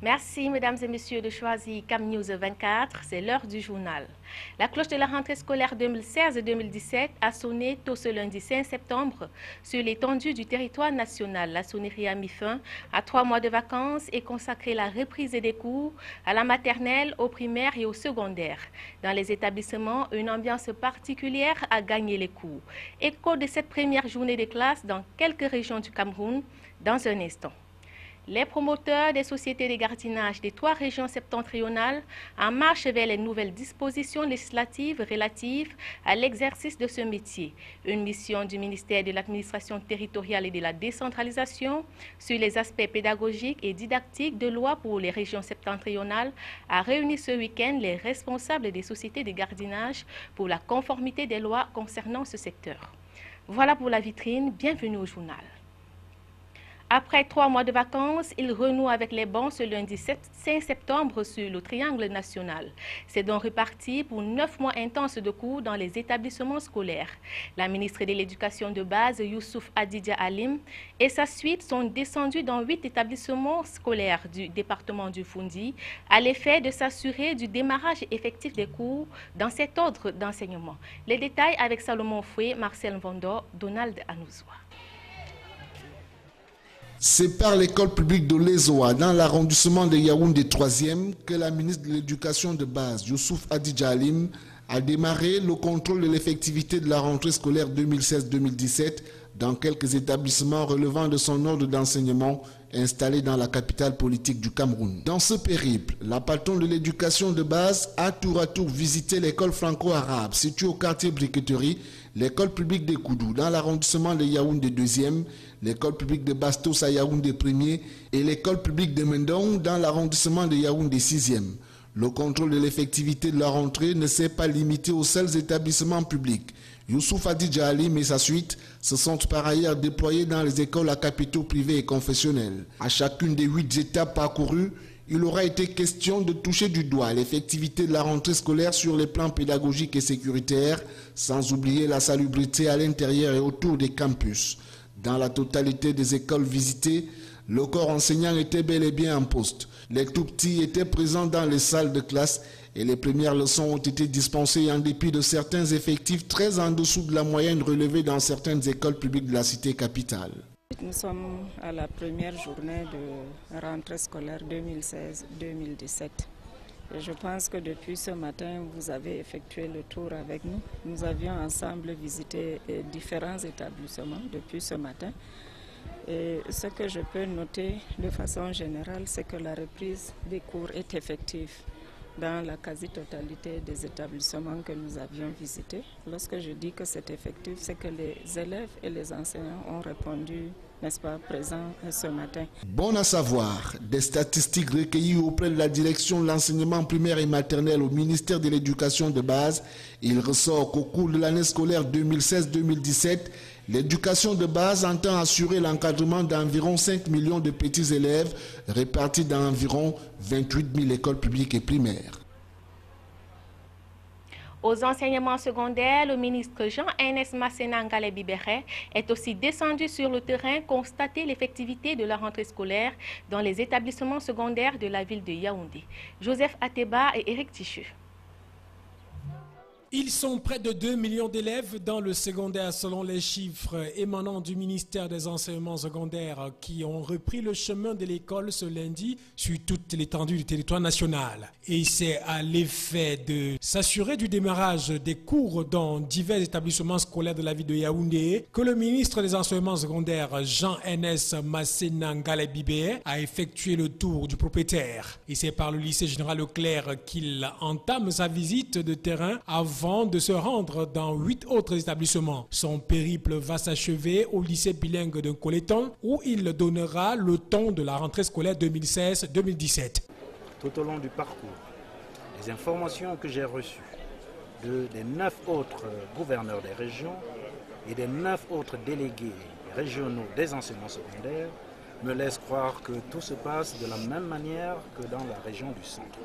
Merci, mesdames et messieurs, de choisir Cam News 24. C'est l'heure du journal. La cloche de la rentrée scolaire 2016-2017 a sonné tôt ce lundi 5 septembre sur l'étendue du territoire national. La sonnerie a mis fin à 3 mois de vacances et consacré la reprise des cours à la maternelle, au primaire et au secondaire. Dans les établissements, une ambiance particulière a gagné les cours. Écho de cette première journée de classe dans quelques régions du Cameroun dans un instant. Les promoteurs des sociétés de gardiennage des 3 régions septentrionales en marche vers les nouvelles dispositions législatives relatives à l'exercice de ce métier. Une mission du ministère de l'administration territoriale et de la décentralisation sur les aspects pédagogiques et didactiques de loi pour les régions septentrionales a réuni ce week-end les responsables des sociétés de gardiennage pour la conformité des lois concernant ce secteur. Voilà pour la vitrine, bienvenue au journal. Après 3 mois de vacances, il renoue avec les bancs ce lundi 5 septembre sur le triangle national. C'est donc reparti pour 9 mois intenses de cours dans les établissements scolaires. La ministre de l'Éducation de base, Youssouf Adidja Alim, et sa suite sont descendus dans 8 établissements scolaires du département du Foundi à l'effet de s'assurer du démarrage effectif des cours dans cet ordre d'enseignement. Les détails avec Salomon Foué, Marcel Vondor, Donald Anouzoua. C'est par l'école publique de l'Ezoa, dans l'arrondissement de Yaoundé 3e, que la ministre de l'Éducation de base, Youssouf Adidja Alim, a démarré le contrôle de l'effectivité de la rentrée scolaire 2016-2017 dans quelques établissements relevant de son ordre d'enseignement installé dans la capitale politique du Cameroun. Dans ce périple, la patronne de l'éducation de base a tour à tour visité l'école franco-arabe située au quartier Briqueterie, l'école publique de Koudou dans l'arrondissement de Yaoundé 2e, l'école publique de Bastos à Yaoundé 1er et l'école publique de Mendong dans l'arrondissement de Yaoundé 6e. Le contrôle de l'effectivité de la rentrée ne s'est pas limité aux seuls établissements publics. Youssouf Adidja Alim et sa suite se sont par ailleurs déployés dans les écoles à capitaux privés et confessionnels. À chacune des 8 étapes parcourues, il aura été question de toucher du doigt l'effectivité de la rentrée scolaire sur les plans pédagogiques et sécuritaires, sans oublier la salubrité à l'intérieur et autour des campus. Dans la totalité des écoles visitées, le corps enseignant était bel et bien en poste. Les tout-petits étaient présents dans les salles de classe et les premières leçons ont été dispensées en dépit de certains effectifs très en dessous de la moyenne relevée dans certaines écoles publiques de la cité capitale. Nous sommes à la première journée de rentrée scolaire 2016-2017. Et je pense que depuis ce matin, vous avez effectué le tour avec nous. Nous avions ensemble visité différents établissements depuis ce matin. Et ce que je peux noter de façon générale, c'est que la reprise des cours est effective dans la quasi-totalité des établissements que nous avions visités. Lorsque je dis que c'est effectif, c'est que les élèves et les enseignants ont répondu, n'est-ce pas, présents ce matin. Bon à savoir, des statistiques recueillies auprès de la direction de l'enseignement primaire et maternel au ministère de l'Éducation de base, il ressort qu'au cours de l'année scolaire 2016-2017, l'éducation de base entend assurer l'encadrement d'environ 5 millions de petits élèves répartis dans environ 28 000 écoles publiques et primaires. Aux enseignements secondaires, le ministre Jean-Ernest Masséna Ngalé Bibéré est aussi descendu sur le terrain constater l'effectivité de la rentrée scolaire dans les établissements secondaires de la ville de Yaoundé. Joseph Ateba et Éric Tichu. Ils sont près de 2 millions d'élèves dans le secondaire selon les chiffres émanant du ministère des enseignements secondaires qui ont repris le chemin de l'école ce lundi sur toute l'étendue du territoire national. Et c'est à l'effet de s'assurer du démarrage des cours dans divers établissements scolaires de la ville de Yaoundé que le ministre des enseignements secondaires Jean-Ernest Masséna Ngalé Bibéré a effectué le tour du propriétaire. Et c'est par le lycée général Leclerc qu'il entame sa visite de terrain avant de se rendre dans 8 autres établissements. Son périple va s'achever au lycée bilingue de Coléton où il donnera le ton de la rentrée scolaire 2016-2017. Tout au long du parcours, les informations que j'ai reçues des 9 autres gouverneurs des régions et des 9 autres délégués régionaux des enseignements secondaires me laisse croire que tout se passe de la même manière que dans la région du centre.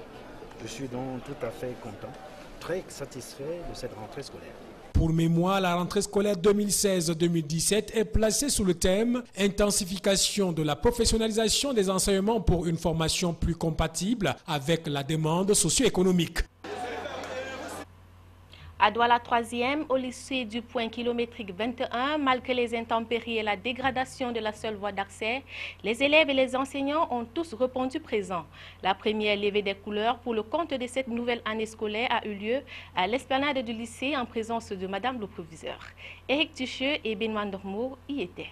Je suis donc tout à fait content, très satisfait de cette rentrée scolaire. Pour mémoire, la rentrée scolaire 2016-2017 est placée sous le thème « Intensification de la professionnalisation des enseignements pour une formation plus compatible avec la demande socio-économique ». À Douala 3e, au lycée du point kilométrique 21, malgré les intempéries et la dégradation de la seule voie d'accès, les élèves et les enseignants ont tous répondu présents. La première levée des couleurs pour le compte de cette nouvelle année scolaire a eu lieu à l'esplanade du lycée en présence de Madame le proviseur. Éric Tucheux et Benoît Dormour y étaient.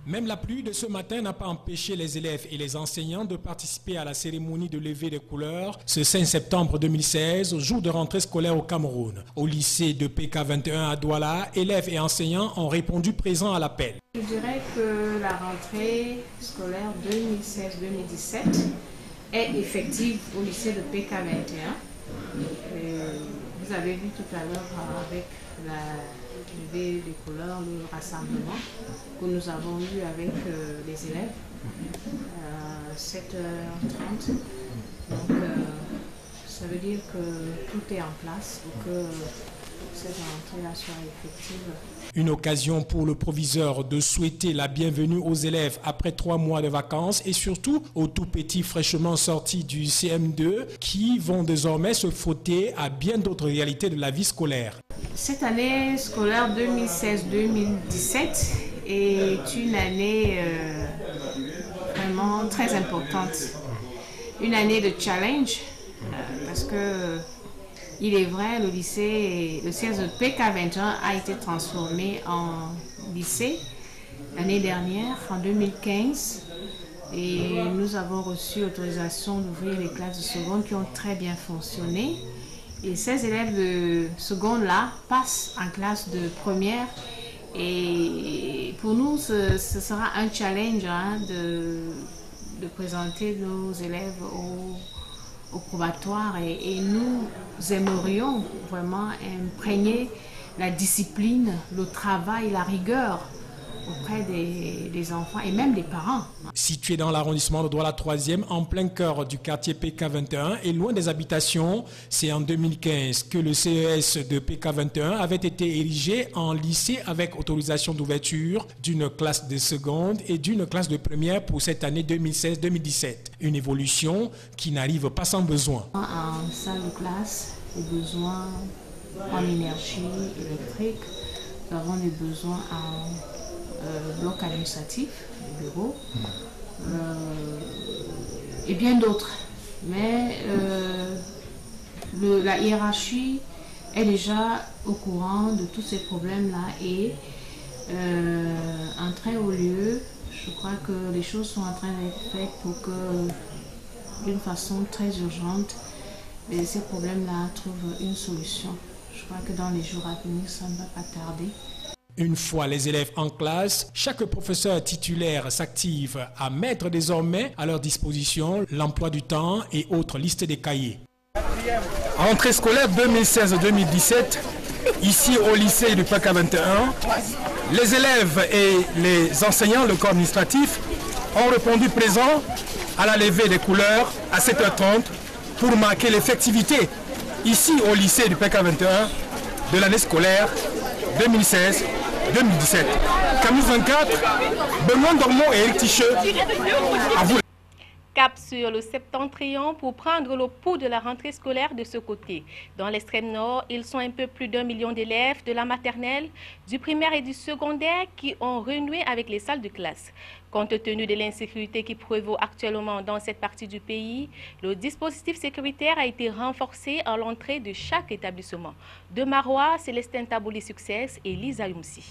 Même la pluie de ce matin n'a pas empêché les élèves et les enseignants de participer à la cérémonie de levée des couleurs ce 5 septembre 2016, jour de rentrée scolaire au Cameroun. Au lycée de PK21 à Douala, élèves et enseignants ont répondu présents à l'appel. Je dirais que la rentrée scolaire 2016-2017 est effective au lycée de PK21. Vous avez vu tout à l'heure avec la levée des couleurs, le rassemblement que nous avons eu avec les élèves à 7h30. Donc ça veut dire que tout est en place pour que cette rentrée-là soit effective. Une occasion pour le proviseur de souhaiter la bienvenue aux élèves après 3 mois de vacances et surtout aux tout petits fraîchement sortis du CM2 qui vont désormais se frotter à bien d'autres réalités de la vie scolaire. Cette année scolaire 2016-2017 est une année vraiment très importante. Une année de challenge parce que il est vrai, le siège de PK21 a été transformé en lycée l'année dernière, en 2015. Et nous avons reçu l'autorisation d'ouvrir les classes de seconde qui ont très bien fonctionné. Et ces élèves de seconde-là passent en classe de première. Et pour nous, ce sera un challenge de présenter nos élèves au probatoire et nous aimerions vraiment imprégner la discipline, le travail, la rigueur auprès des enfants et même des parents. Situé dans l'arrondissement de Douala 3e, en plein cœur du quartier PK21 et loin des habitations, c'est en 2015 que le CES de PK21 avait été érigé en lycée avec autorisation d'ouverture d'une classe de seconde et d'une classe de première pour cette année 2016-2017. Une évolution qui n'arrive pas sans besoin. En salle de classe, des besoins en énergie électrique, nous avons des besoins en bloc administratif, bureau, et bien d'autres. Mais la hiérarchie est déjà au courant de tous ces problèmes-là et en très haut lieu, je crois que les choses sont en train d'être faites pour que, d'une façon très urgente, ces problèmes-là trouvent une solution. Je crois que dans les jours à venir, ça ne va pas tarder. Une fois les élèves en classe, chaque professeur titulaire s'active à mettre désormais à leur disposition l'emploi du temps et autres listes des cahiers. Rentrée scolaire 2016-2017, ici au lycée du PK21, les élèves et les enseignants, le corps administratif, ont répondu présents à la levée des couleurs à 7h30 pour marquer l'effectivité ici au lycée du PK21 de l'année scolaire 2016-2017. Camille 24, Benoît Dormour et Éric Tucheux, à vous. Cap sur le septentrion pour prendre le pouls de la rentrée scolaire de ce côté. Dans l'extrême nord, ils sont un peu plus d'1 million d'élèves de la maternelle, du primaire et du secondaire qui ont renoué avec les salles de classe. Compte tenu de l'insécurité qui prévaut actuellement dans cette partie du pays, le dispositif sécuritaire a été renforcé à l'entrée de chaque établissement. De Marois, Célestin Tabouli Success et Lisa Youmsi.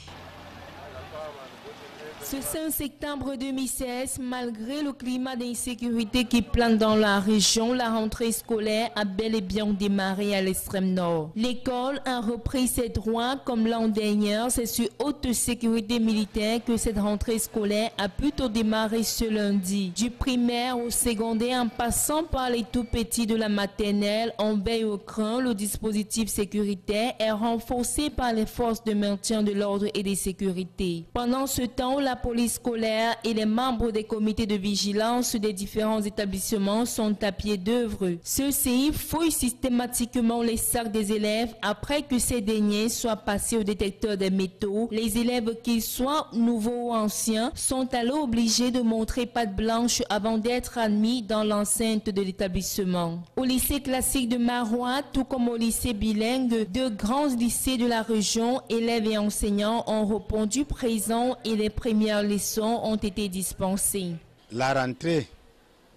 Ce 5 septembre 2016, malgré le climat d'insécurité qui plane dans la région, la rentrée scolaire a bel et bien démarré à l'extrême nord. L'école a repris ses droits comme l'an dernier. C'est sur haute sécurité militaire que cette rentrée scolaire a plutôt démarré ce lundi. Du primaire au secondaire, en passant par les tout petits de la maternelle, en veille au cran, le dispositif sécuritaire est renforcé par les forces de maintien de l'ordre et de sécurité. Pendant ce temps, la police scolaire et les membres des comités de vigilance des différents établissements sont à pied d'œuvre. Ceux-ci fouillent systématiquement les sacs des élèves après que ces derniers soient passés au détecteur des métaux. Les élèves, qu'ils soient nouveaux ou anciens, sont alors obligés de montrer patte blanche avant d'être admis dans l'enceinte de l'établissement. Au lycée classique de Marois, tout comme au lycée bilingue, deux grands lycées de la région, élèves et enseignants ont répondu présents et les premières leçons ont été dispensées. La rentrée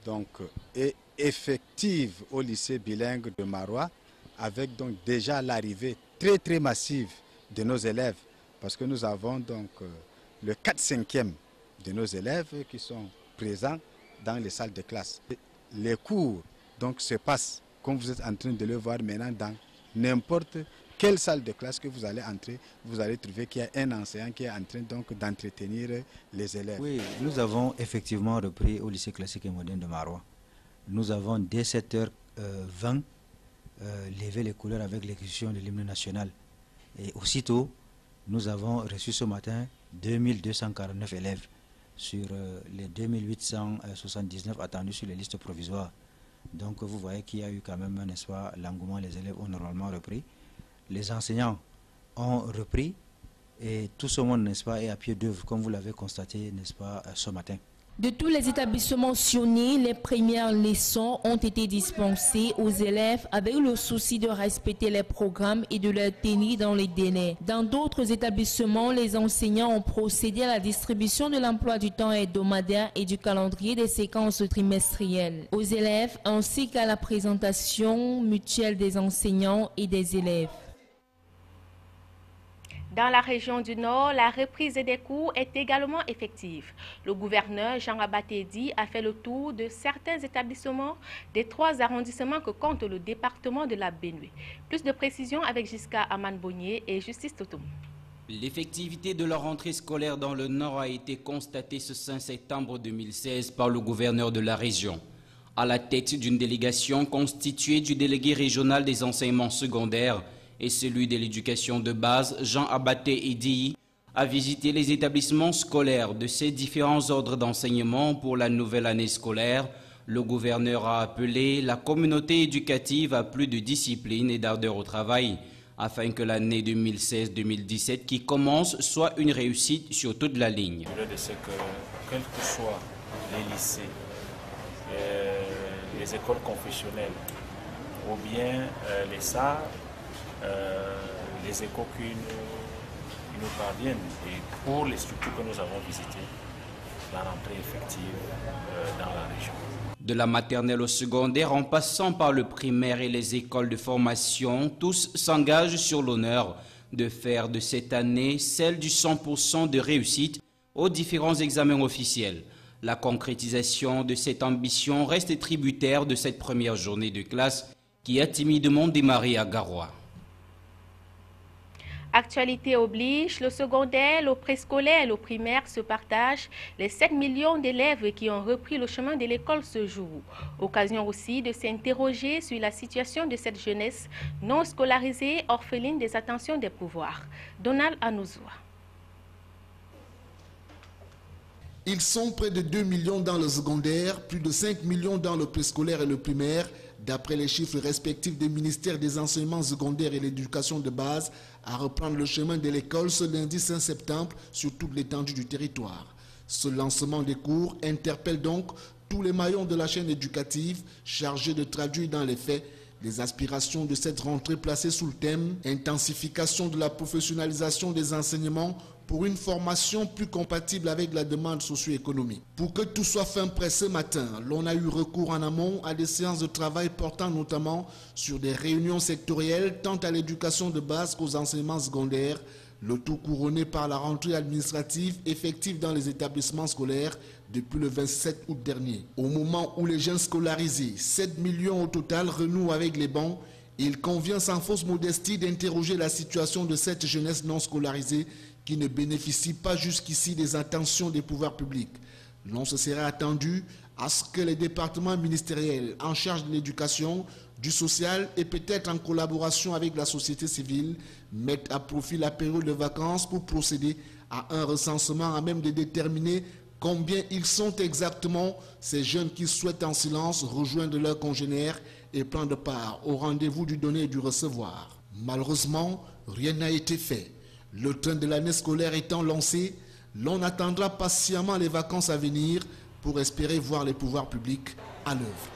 donc, est effective au lycée bilingue de Marois avec donc déjà l'arrivée très massive de nos élèves parce que nous avons donc le 4/5e de nos élèves qui sont présents dans les salles de classe. Les cours donc se passent comme vous êtes en train de le voir maintenant dans n'importe quelle salle de classe que vous allez entrer, vous allez trouver qu'il y a un enseignant qui est en train donc d'entretenir les élèves. Oui, nous avons effectivement repris au lycée classique et moderne de Marois. Nous avons dès 7h20 levé les couleurs avec l'exécution de l'hymne national. Et aussitôt, nous avons reçu ce matin 2249 élèves sur les 2879 attendus sur les listes provisoires. Donc vous voyez qu'il y a eu quand même, n'est-ce pas, l'engouement, les élèves ont normalement repris. Les enseignants ont repris et tout ce monde, n'est-ce pas, est à pied d'œuvre, comme vous l'avez constaté, n'est-ce pas, ce matin. De tous les établissements mentionnés, les premières leçons ont été dispensées aux élèves avec le souci de respecter les programmes et de les tenir dans les délais. Dans d'autres établissements, les enseignants ont procédé à la distribution de l'emploi du temps hebdomadaire et du calendrier des séquences trimestrielles aux élèves ainsi qu'à la présentation mutuelle des enseignants et des élèves. Dans la région du Nord, la reprise des cours est également effective. Le gouverneur Jean Abatedi a fait le tour de certains établissements des 3 arrondissements que compte le département de la Benue. Plus de précisions avec Jiska Aman-Bonnier et Justice Totom. L'effectivité de la rentrée scolaire dans le Nord a été constatée ce 5 septembre 2016 par le gouverneur de la région. À la tête d'une délégation constituée du délégué régional des enseignements secondaires et celui de l'éducation de base, Jean Abaté Idi, a visité les établissements scolaires de ces différents ordres d'enseignement pour la nouvelle année scolaire. Le gouverneur a appelé la communauté éducative à plus de discipline et d'ardeur au travail, afin que l'année 2016-2017 qui commence soit une réussite sur toute la ligne. C'est que, quels que soient les lycées, les écoles confessionnelles ou bien les SAR, les échos qui nous parviennent et pour les structures que nous avons visitées, la rentrée effective dans la région. De la maternelle au secondaire, en passant par le primaire et les écoles de formation, tous s'engagent sur l'honneur de faire de cette année celle du 100% de réussite aux différents examens officiels. La concrétisation de cette ambition reste tributaire de cette première journée de classe qui a timidement démarré à Garoua. Actualité oblige, le secondaire, le préscolaire et le primaire se partagent les 7 millions d'élèves qui ont repris le chemin de l'école ce jour. Occasion aussi de s'interroger sur la situation de cette jeunesse non scolarisée, orpheline des attentions des pouvoirs. Donald Anouzoua. Ils sont près de 2 millions dans le secondaire, plus de 5 millions dans le préscolaire et le primaire, d'après les chiffres respectifs des ministères des enseignements secondaires et l'éducation de base, à reprendre le chemin de l'école ce lundi 5 septembre sur toute l'étendue du territoire. Ce lancement des cours interpelle donc tous les maillons de la chaîne éducative chargés de traduire dans les faits les aspirations de cette rentrée placée sous le thème « Intensification de la professionnalisation des enseignements pour une formation plus compatible avec la demande socio-économique ». Pour que tout soit fin prêt ce matin, l'on a eu recours en amont à des séances de travail portant notamment sur des réunions sectorielles tant à l'éducation de base qu'aux enseignements secondaires, le tout couronné par la rentrée administrative effective dans les établissements scolaires depuis le 27 août dernier. Au moment où les jeunes scolarisés, 7 millions au total, renouent avec les bancs, il convient sans fausse modestie d'interroger la situation de cette jeunesse non scolarisée qui ne bénéficie pas jusqu'ici des attentions des pouvoirs publics. L'on se serait attendu à ce que les départements ministériels en charge de l'éducation, du social et peut-être en collaboration avec la société civile mettent à profit la période de vacances pour procéder à un recensement à même de déterminer combien ils sont exactement, ces jeunes qui souhaitent en silence rejoindre leurs congénères et prendre part au rendez-vous du donner et du recevoir. Malheureusement, rien n'a été fait. Le train de l'année scolaire étant lancé, l'on attendra patiemment les vacances à venir pour espérer voir les pouvoirs publics à l'œuvre.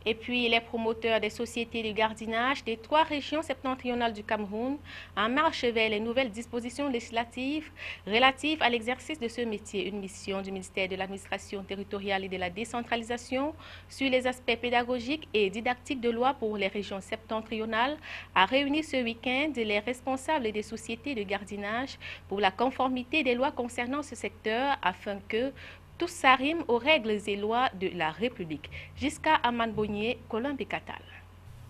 Et puis, les promoteurs des sociétés de gardiennage des 3 régions septentrionales du Cameroun en marche vers les nouvelles dispositions législatives relatives à l'exercice de ce métier. Une mission du ministère de l'Administration territoriale et de la décentralisation sur les aspects pédagogiques et didactiques de loi pour les régions septentrionales a réuni ce week-end les responsables des sociétés de gardiennage pour la conformité des lois concernant ce secteur afin que tout s'arrime aux règles et lois de la République. Jusqu'à Aman Bonnier, Colombe Catal.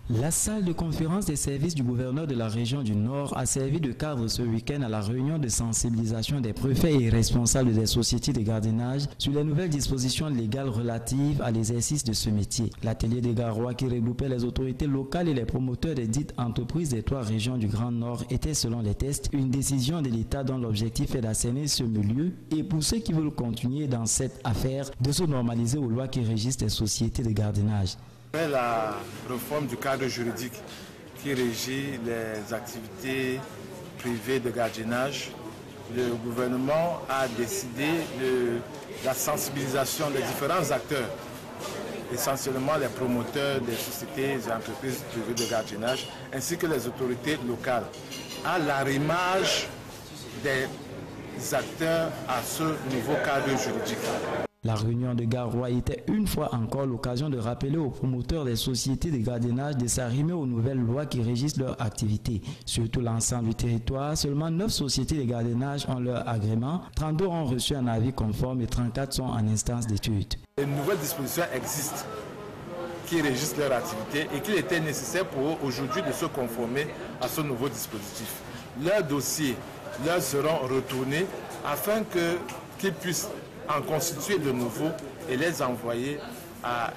La salle de conférence des services du gouverneur de la région du Nord a servi de cadre ce week-end à la réunion de sensibilisation des préfets et responsables des sociétés de gardiennage sur les nouvelles dispositions légales relatives à l'exercice de ce métier. L'atelier des Garois qui regroupait les autorités locales et les promoteurs des dites entreprises des 3 régions du Grand Nord était, selon les tests, une décision de l'État dont l'objectif est d'assainir ce milieu et pour ceux qui veulent continuer dans cette affaire, de se normaliser aux lois qui régissent les sociétés de gardiennage. La réforme du cadre juridique qui régit les activités privées de gardiennage, le gouvernement a décidé de la sensibilisation des différents acteurs, essentiellement les promoteurs des sociétés et entreprises privées de gardiennage, ainsi que les autorités locales, à l'arrimage des acteurs à ce nouveau cadre juridique. La réunion de Garoua était une fois encore l'occasion de rappeler aux promoteurs des sociétés de gardiennage de s'arrimer aux nouvelles lois qui régissent leur activité. Sur tout l'ensemble du territoire, seulement 9 sociétés de gardiennage ont leur agrément, 32 ont reçu un avis conforme et 34 sont en instance d'étude. Les nouvelles dispositions existent qui régissent leur activité et qu'il était nécessaire pour eux aujourd'hui de se conformer à ce nouveau dispositif. Leurs dossiers leur seront retournés afin qu'ils puissent en constituer de nouveaux et les envoyer à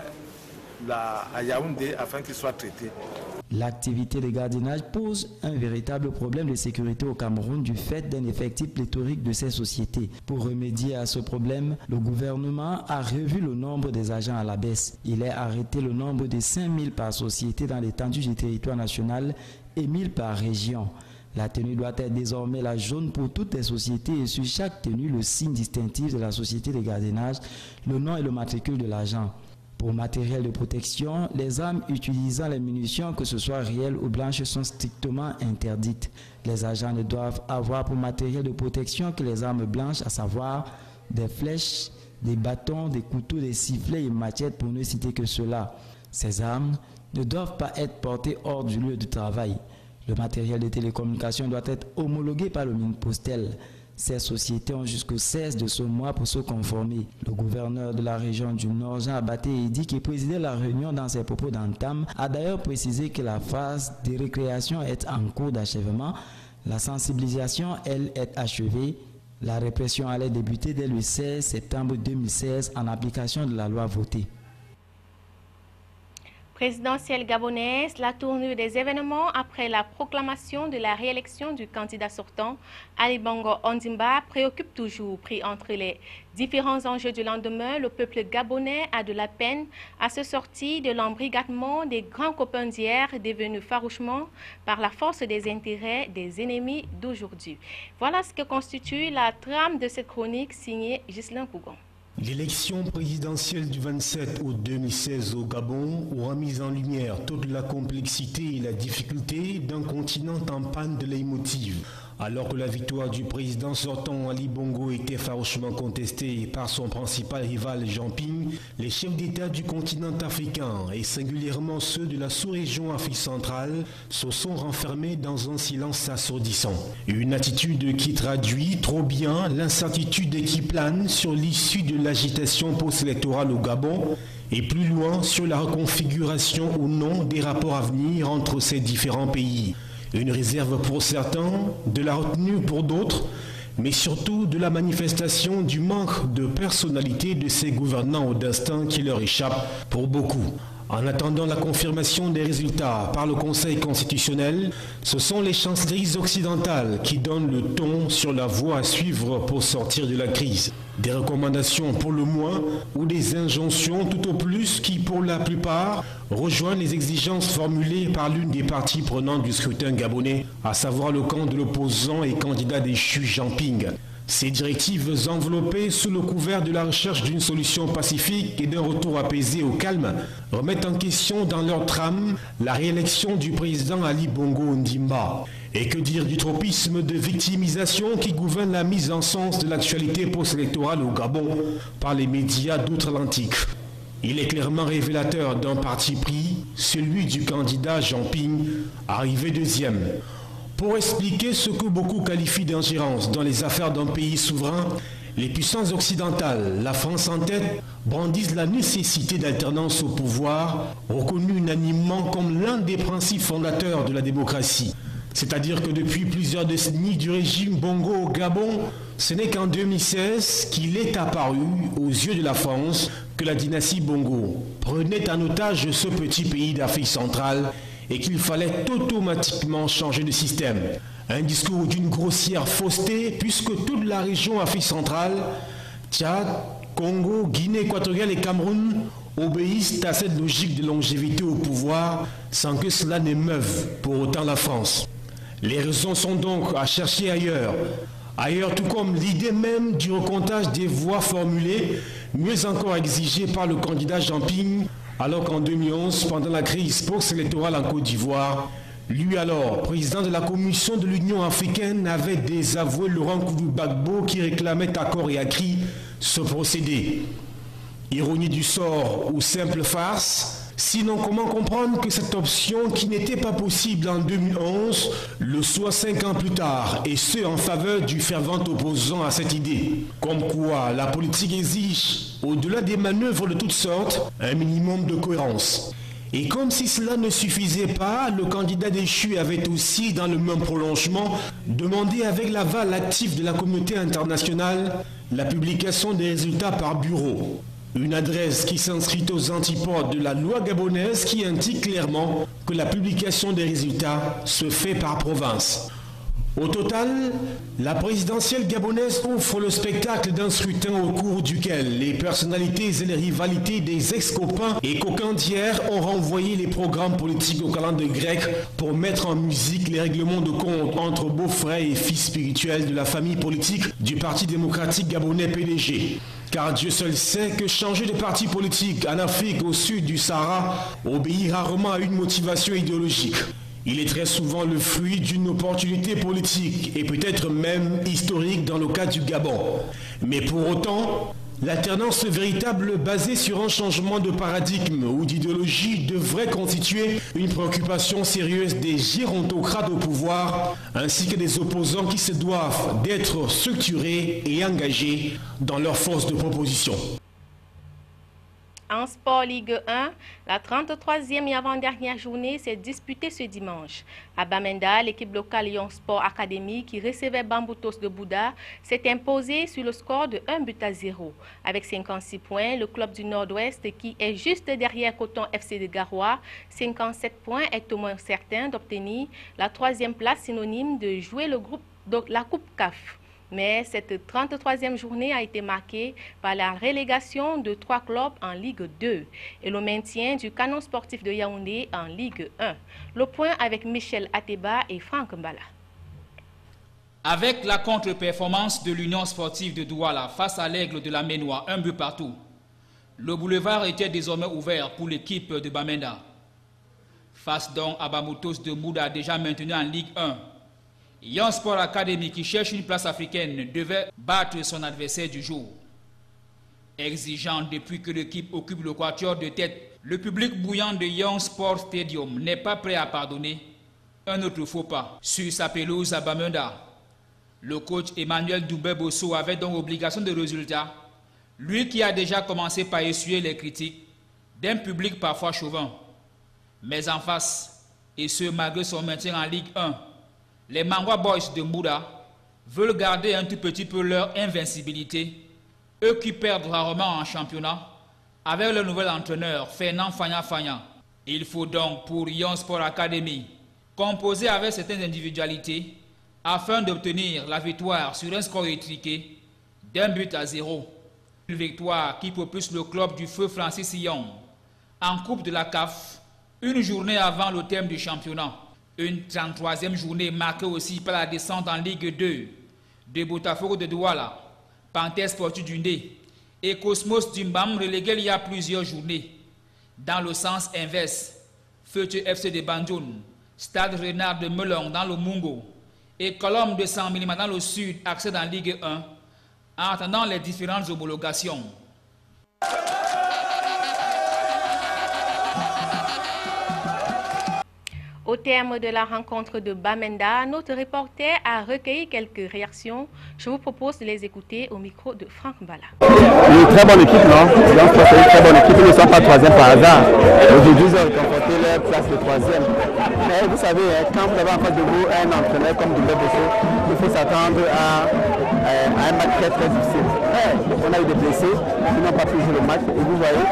Yaoundé afin qu'ils soient traités. L'activité de gardiennage pose un véritable problème de sécurité au Cameroun du fait d'un effectif pléthorique de ces sociétés. Pour remédier à ce problème, le gouvernement a revu le nombre des agents à la baisse. Il a arrêté le nombre de 5000 par société dans l'étendue du territoire national et 1000 par région. La tenue doit être désormais la jaune pour toutes les sociétés et sur chaque tenue le signe distinctif de la société de gardiennage, le nom et le matricule de l'agent. Pour matériel de protection, les armes utilisant les munitions, que ce soit réelles ou blanches, sont strictement interdites. Les agents ne doivent avoir pour matériel de protection que les armes blanches, à savoir des flèches, des bâtons, des couteaux, des sifflets et machettes pour ne citer que cela. Ces armes ne doivent pas être portées hors du lieu de travail. Le matériel de télécommunication doit être homologué par le Minpostel. Ces sociétés ont jusqu'au 16 de ce mois pour se conformer. Le gouverneur de la région du Nord, Jean Abaté Idi, qui présidait la réunion dans ses propos d'entame, a d'ailleurs précisé que la phase de récréation est en cours d'achèvement. La sensibilisation, elle, est achevée. La répression allait débuter dès le 16 septembre 2016 en application de la loi votée. Présidentielle gabonaise, la tournure des événements après la proclamation de la réélection du candidat sortant, Ali Bongo Ondimba, préoccupe toujours. Pris entre les différents enjeux du lendemain, le peuple gabonais a de la peine à se sortir de l'embrigadement des grands copains d'hier, devenus farouchement par la force des intérêts des ennemis d'aujourd'hui. Voilà ce que constitue la trame de cette chronique signée Ghislain Cougon. L'élection présidentielle du 27 août 2016 au Gabon aura mis en lumière toute la complexité et la difficulté d'un continent en panne de leitmotiv. Alors que la victoire du président sortant Ali Bongo était farouchement contestée par son principal rival Jean Ping, les chefs d'État du continent africain et singulièrement ceux de la sous-région Afrique centrale se sont renfermés dans un silence assourdissant. Une attitude qui traduit trop bien l'incertitude qui plane sur l'issue de l'agitation post-électorale au Gabon et plus loin sur la reconfiguration ou non des rapports à venir entre ces différents pays. Une réserve pour certains, de la retenue pour d'autres, mais surtout de la manifestation du manque de personnalité de ces gouvernants au destin qui leur échappe pour beaucoup. En attendant la confirmation des résultats par le Conseil constitutionnel, ce sont les chancelleries occidentales qui donnent le ton sur la voie à suivre pour sortir de la crise. Des recommandations pour le moins ou des injonctions tout au plus qui, pour la plupart, rejoignent les exigences formulées par l'une des parties prenantes du scrutin gabonais, à savoir le camp de l'opposant et candidat déchu Jean Ping. Ces directives enveloppées sous le couvert de la recherche d'une solution pacifique et d'un retour apaisé au calme remettent en question dans leur trame la réélection du président Ali Bongo Ondimba. Et que dire du tropisme de victimisation qui gouverne la mise en sens de l'actualité post-électorale au Gabon par les médias d'outre-Atlantique. Il est clairement révélateur d'un parti pris, celui du candidat Jean Ping, arrivé deuxième. Pour expliquer ce que beaucoup qualifient d'ingérence dans les affaires d'un pays souverain, les puissances occidentales, la France en tête, brandissent la nécessité d'alternance au pouvoir, reconnue unanimement comme l'un des principes fondateurs de la démocratie. C'est-à-dire que depuis plusieurs décennies du régime Bongo au Gabon, ce n'est qu'en 2016 qu'il est apparu aux yeux de la France que la dynastie Bongo prenait en otage ce petit pays d'Afrique centrale et qu'il fallait automatiquement changer de système. Un discours d'une grossière fausseté puisque toute la région Afrique centrale, Tchad, Congo, Guinée équatoriale et Cameroun obéissent à cette logique de longévité au pouvoir sans que cela n'émeuve pour autant la France. Les raisons sont donc à chercher ailleurs. Ailleurs, tout comme l'idée même du recomptage des voix formulées, mieux encore exigée par le candidat Jean Ping, alors qu'en 2011, pendant la crise post-électorale en Côte d'Ivoire, lui alors, président de la Commission de l'Union africaine, avait désavoué Laurent Gbagbo qui réclamait à corps et à cri ce procédé. Ironie du sort ou simple farce? Sinon, comment comprendre que cette option, qui n'était pas possible en 2011, le soit 5 ans plus tard, et ce en faveur du fervent opposant à cette idée? Comme quoi, la politique exige, au-delà des manœuvres de toutes sortes, un minimum de cohérence. Et comme si cela ne suffisait pas, le candidat déchu avait aussi, dans le même prolongement, demandé avec l'aval actif de la communauté internationale la publication des résultats par bureau. Une adresse qui s'inscrit aux antipodes de la loi gabonaise qui indique clairement que la publication des résultats se fait par province. Au total, la présidentielle gabonaise offre le spectacle d'un scrutin au cours duquel les personnalités et les rivalités des ex-copains et coquins d'hier ont renvoyé les programmes politiques au calendrier grec pour mettre en musique les règlements de compte entre beaux-frères et fils spirituels de la famille politique du Parti démocratique gabonais PDG. Car Dieu seul sait que changer de parti politique en Afrique au sud du Sahara obéit rarement à une motivation idéologique. Il est très souvent le fruit d'une opportunité politique et peut-être même historique dans le cas du Gabon. Mais pour autant, l'alternance véritable basée sur un changement de paradigme ou d'idéologie devrait constituer une préoccupation sérieuse des gérontocrates au pouvoir ainsi que des opposants qui se doivent d'être structurés et engagés dans leur force de proposition. En sport Ligue 1, la 33e et avant-dernière journée s'est disputée ce dimanche. À Bamenda, l'équipe locale Lyon Sport Academy qui recevait Bamboutos de Bouddha s'est imposée sur le score de 1-0. Avec 56 points, le club du Nord-Ouest qui est juste derrière Coton FC de Garoua, 57 points est au moins certain d'obtenir la 3e place synonyme de jouer la Coupe CAF. Mais cette 33e journée a été marquée par la relégation de 3 clubs en Ligue 2 et le maintien du Canon sportif de Yaoundé en Ligue 1. Le point avec Michel Ateba et Franck Mbala. Avec la contre-performance de l'Union sportive de Douala face à l'Aigle de la Ménois, 1 but partout, le boulevard était désormais ouvert pour l'équipe de Bamenda. Face donc à Bamboutos de Bouddha déjà maintenu en Ligue 1, Lyon Sport Academy qui cherche une place africaine devait battre son adversaire du jour. Exigeant depuis que l'équipe occupe le quatuor de tête, le public bouillant de Lyon Sport Stadium n'est pas prêt à pardonner un autre faux pas sur sa pelouse à Bamenda. Le coach Emmanuel Doubé-Bosso avait donc obligation de résultat, lui qui a déjà commencé par essuyer les critiques d'un public parfois chauvin. Mais en face, et ce malgré son maintien en Ligue 1, les Mangwa Boys de Mbouda veulent garder un tout petit peu leur invincibilité, eux qui perdent rarement en championnat, avec le nouvel entraîneur Fernand Fagna. Il faut donc pour Lyon Sport Academy composer avec certaines individualités afin d'obtenir la victoire sur un score étriqué d'1-0. Une victoire qui propulse le club du feu Francis Lyon en Coupe de la CAF, une journée avant le terme du championnat. Une 33e journée marquée aussi par la descente en Ligue 2 de Botafogo de Douala, Panthère Sportive du Ndé et Cosmos Dumbam relégués il y a plusieurs journées. Dans le sens inverse, Futur FC de Banjoun, Stade Renard de Melon dans le Mungo et Colombe de San Minima dans le sud accèdent en Ligue 1 en attendant les différentes homologations. Au terme de la rencontre de Bamenda, notre reporter a recueilli quelques réactions. Je vous propose de les écouter au micro de Franck Bala. Une très bonne équipe, non? C'est une très bonne équipe. Ils ne sont pas troisième par hasard. Aujourd'hui, ils ont remporté leur place de troisième. Mais vous savez, quand vous avez en face de vous un entraîneur comme Doumbé Bosso, il faut s'attendre à un match très très difficile. On a eu des blessés, ils n'ont pas pu jouer le match. Et vous voyez,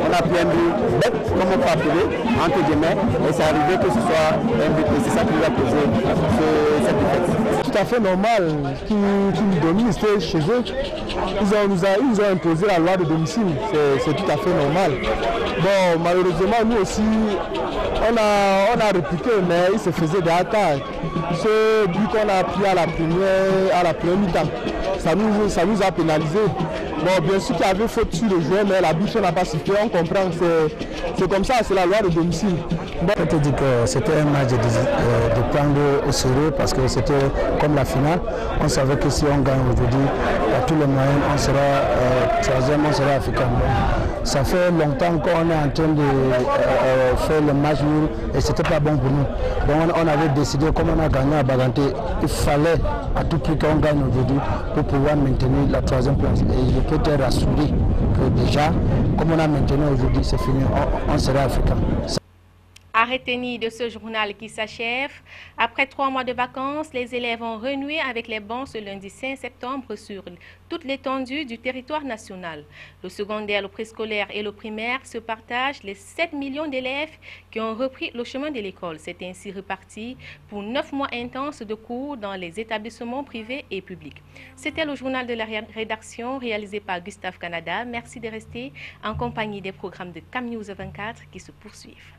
on a pris un but bête, comme on peut appeler, entre guillemets, et c'est arrivé que ce soit un but. Et c'est ça qui nous a causé cette défaite. C'est tout à fait normal qu'ils nous dominent, c'est chez eux. Ils nous ont imposé la loi de domicile, c'est tout à fait normal. Bon, malheureusement, nous aussi, on a répliqué, mais ils se faisaient des attaques. Ce but qu'on a pris à la première mi-temps, ça nous a pénalisé. Bon, bien sûr qu'il y avait faute sur le joueur, mais la bouche n'a pas sifflé, on comprend, c'est comme ça, c'est la loi de domicile. Bon. Je te dis que c'était un match de prendre au sérieux parce que c'était comme la finale. On savait que si on gagne aujourd'hui, à tous les moyens, on sera troisième, on sera africain. Ça fait longtemps qu'on est en train de faire le match nul et c'était pas bon pour nous. Donc on avait décidé, comme on a gagné à Baganté, il fallait à tout prix qu'on gagne aujourd'hui pour pouvoir maintenir la troisième place. Et je peux te rassurer que déjà, comme on a maintenu aujourd'hui, c'est fini, on sera africain. À retenir de ce journal qui s'achève, après 3 mois de vacances, les élèves ont renoué avec les bancs ce lundi 5 septembre sur toute l'étendue du territoire national. Le secondaire, le préscolaire et le primaire se partagent les 7 millions d'élèves qui ont repris le chemin de l'école. C'est ainsi reparti pour 9 mois intenses de cours dans les établissements privés et publics. C'était le journal de la rédaction réalisé par Gustave Canada. Merci de rester en compagnie des programmes de CAM News 24 qui se poursuivent.